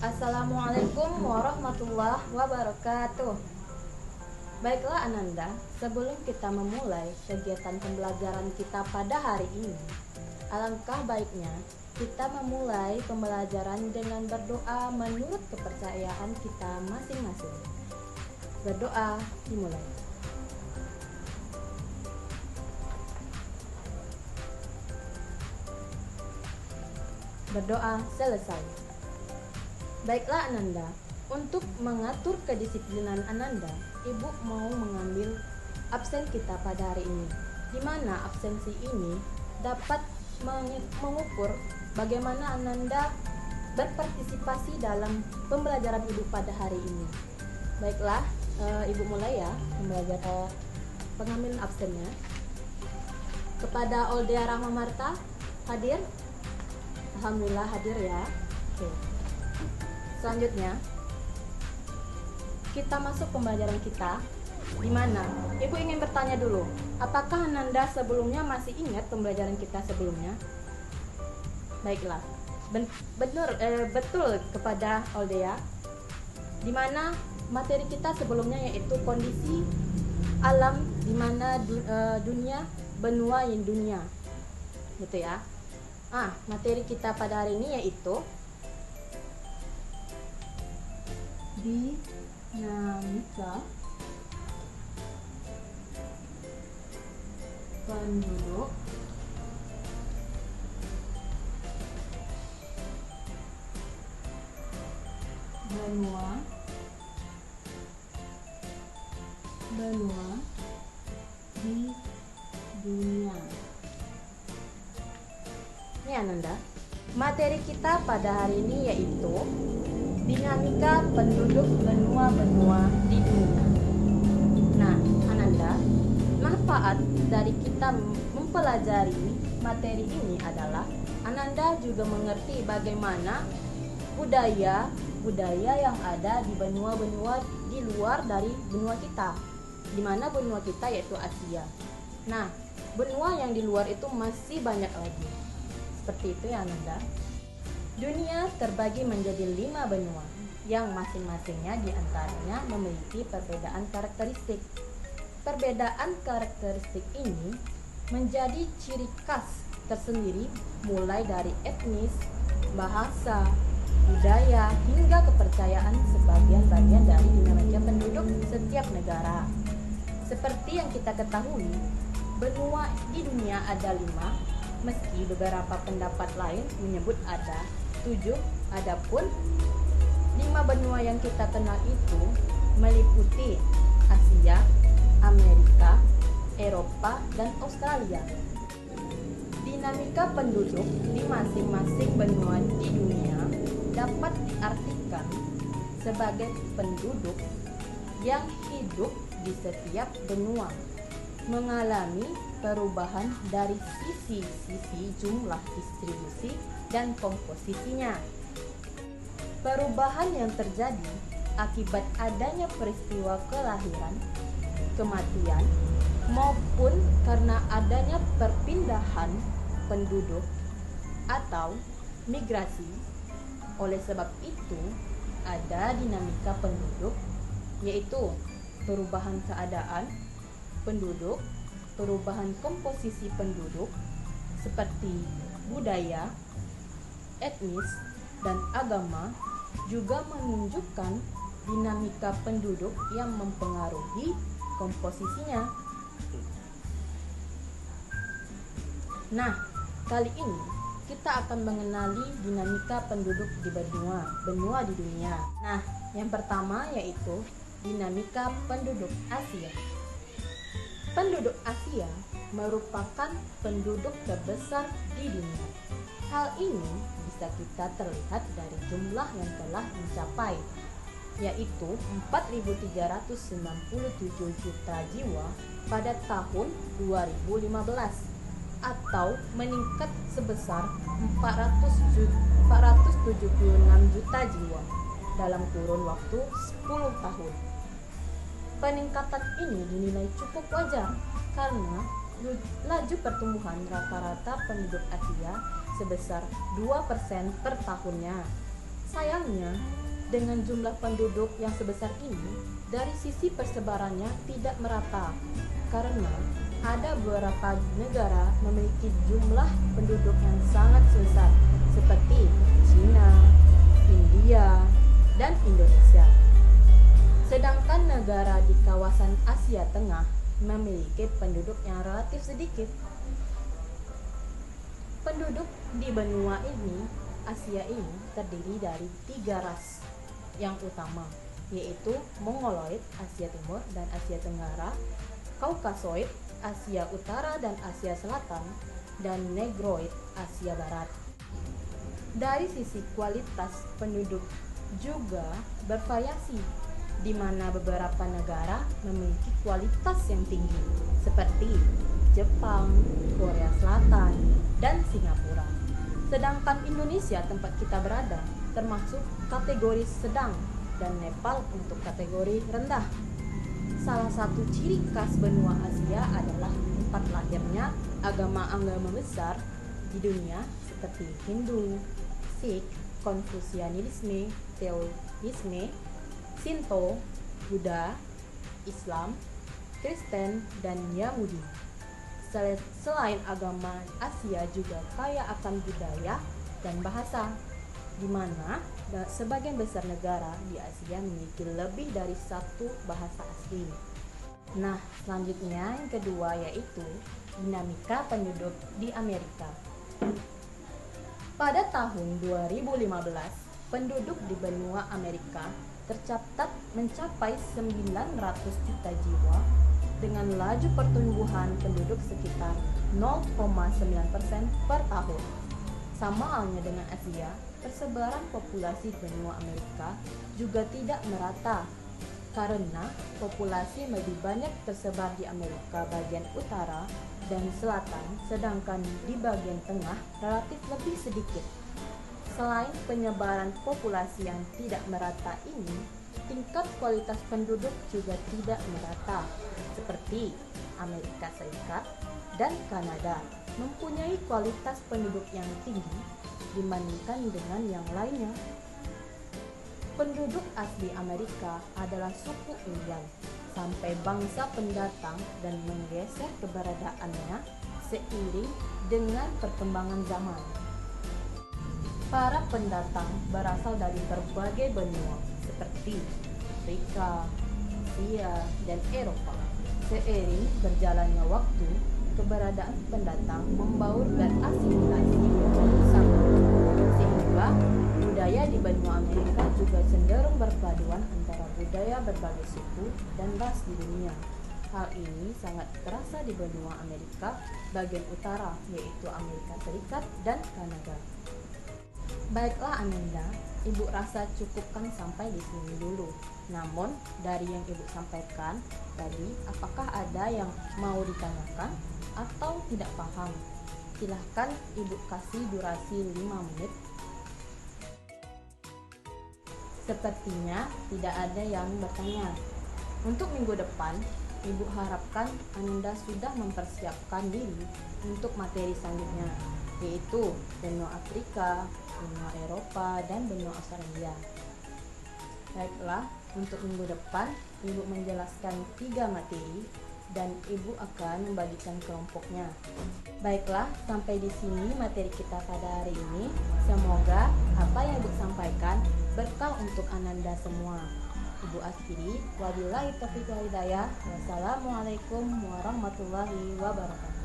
Assalamualaikum warahmatullahi wabarakatuh. Baiklah Ananda, sebelum kita memulai kegiatan pembelajaran kita pada hari ini, alangkah baiknya kita memulai pembelajaran dengan berdoa menurut kepercayaan kita masing-masing. Berdoa dimulai. Berdoa selesai. Baiklah Ananda, untuk mengatur kedisiplinan Ananda, Ibu mau mengambil absen kita pada hari ini, di mana absensi ini dapat mengukur bagaimana Ananda berpartisipasi dalam pembelajaran Ibu pada hari ini. Baiklah, Ibu mulai ya pembelajaran pengambilan absennya. Kepada Oldea Rahma Marta, hadir? Alhamdulillah hadir ya. Oke. Selanjutnya, kita masuk pembelajaran kita, di mana Ibu ingin bertanya dulu, apakah Ananda sebelumnya masih ingat pembelajaran kita sebelumnya? Baiklah, betul kepada Oldea, di mana materi kita sebelumnya yaitu kondisi alam di mana dunia, benua yang dunia, gitu ya. Materi kita pada hari ini yaitu dinamika penduduk benua di dunia. Ini Ananda, materi kita pada hari ini yaitu dinamika penduduk benua-benua di dunia. Nah, Ananda, manfaat dari kita mempelajari materi ini adalah Ananda juga mengerti bagaimana budaya yang ada di benua-benua di luar dari benua kita, di mana benua kita yaitu Asia. Nah, benua yang di luar itu masih banyak lagi. Seperti itu ya Ananda. Dunia terbagi menjadi 5 benua yang masing-masingnya diantaranya memiliki perbedaan karakteristik. Perbedaan karakteristik ini menjadi ciri khas tersendiri mulai dari etnis, bahasa, budaya, hingga kepercayaan sebagian bagian dari dinamika penduduk setiap negara. Seperti yang kita ketahui, benua di dunia ada 5, meski beberapa pendapat lain menyebut ada 7, adapun 5 benua yang kita kenal itu meliputi Asia, Amerika, Eropa, dan Australia. Dinamika penduduk di masing-masing benua di dunia dapat diartikan sebagai penduduk yang hidup di setiap benua mengalami perubahan dari sisi jumlah distribusi dan komposisinya. Perubahan yang terjadi akibat adanya peristiwa kelahiran, kematian, maupun karena adanya perpindahan penduduk atau migrasi. Oleh sebab itu, ada dinamika penduduk, yaitu perubahan keadaan penduduk, perubahan komposisi penduduk seperti budaya, etnis, dan agama, juga menunjukkan dinamika penduduk yang mempengaruhi komposisinya. Nah, kali ini kita akan mengenali dinamika penduduk di benua di dunia. Nah, yang pertama yaitu dinamika penduduk Asia. Penduduk Asia merupakan penduduk terbesar di dunia. Hal ini bisa kita terlihat dari jumlah yang telah mencapai, yaitu 4.397 juta jiwa pada tahun 2015, atau meningkat sebesar 476 juta jiwa dalam kurun waktu 10 tahun. Peningkatan ini dinilai cukup wajar karena laju pertumbuhan rata-rata penduduk Asia sebesar 2% per tahunnya. Sayangnya, dengan jumlah penduduk yang sebesar ini, dari sisi persebarannya tidak merata karena ada beberapa negara memiliki jumlah penduduk yang sangat besar seperti China, India, dan Indonesia. Sedangkan negara di kawasan Asia Tengah memiliki penduduk yang relatif sedikit. Penduduk di benua ini, Asia ini, terdiri dari 3 ras yang utama, yaitu Mongoloid, Asia Timur dan Asia Tenggara, Kaukasoid, Asia Utara dan Asia Selatan, dan Negroid, Asia Barat. Dari sisi kualitas penduduk juga bervariasi, di mana beberapa negara memiliki kualitas yang tinggi, seperti Jepang, Korea Selatan, dan Singapura. Sedangkan Indonesia, tempat kita berada, termasuk kategori sedang dan Nepal untuk kategori rendah. Salah satu ciri khas benua Asia adalah tempat lahirnya agama-agama besar di dunia seperti Hindu, Sikh, Konfusianisme, Taoisme, Shinto, Buddha, Islam, Kristen, dan Yahudi. Selain agama, Asia juga kaya akan budaya dan bahasa, di mana sebagian besar negara di Asia memiliki lebih dari 1 bahasa asli. Nah, selanjutnya yang kedua yaitu dinamika penduduk di Amerika. Pada tahun 2015, penduduk di benua Amerika tercatat mencapai 900 juta jiwa dengan laju pertumbuhan penduduk sekitar 0,9% per tahun. Sama halnya dengan Asia, persebaran populasi di benua Amerika juga tidak merata karena populasi lebih banyak tersebar di Amerika bagian utara dan selatan, sedangkan di bagian tengah relatif lebih sedikit. Selain penyebaran populasi yang tidak merata ini, tingkat kualitas penduduk juga tidak merata, seperti Amerika Serikat dan Kanada mempunyai kualitas penduduk yang tinggi dibandingkan dengan yang lainnya. Penduduk asli Amerika adalah suku Indian sampai bangsa pendatang dan menggeser keberadaannya seiring dengan perkembangan zaman. Para pendatang berasal dari berbagai benua seperti Afrika, Asia, dan Eropa. Seiring berjalannya waktu, keberadaan pendatang membaur berasimilasi bersama, sehingga budaya di benua Amerika juga cenderung berpaduan antara budaya berbagai suku dan ras di dunia. Hal ini sangat terasa di benua Amerika bagian utara, yaitu Amerika Serikat dan Kanada. Baiklah Ananda, Ibu rasa cukupkan sampai di sini dulu. Namun, dari yang Ibu sampaikan tadi, apakah ada yang mau ditanyakan atau tidak paham? Silahkan Ibu kasih durasi 5 menit. Sepertinya tidak ada yang bertanya. Untuk minggu depan, Ibu harapkan Ananda sudah mempersiapkan diri untuk materi selanjutnya, yaitu benua Afrika, benua Eropa, dan benua Australia. Baiklah, untuk minggu depan Ibu menjelaskan 3 materi dan Ibu akan membagikan kelompoknya. Baiklah, sampai di sini materi kita pada hari ini. Semoga apa yang Ibu sampaikan berkah untuk Ananda semua. Ibu akhiri, wabillahi taufiq wal hidayah. Wassalamualaikum warahmatullahi wabarakatuh.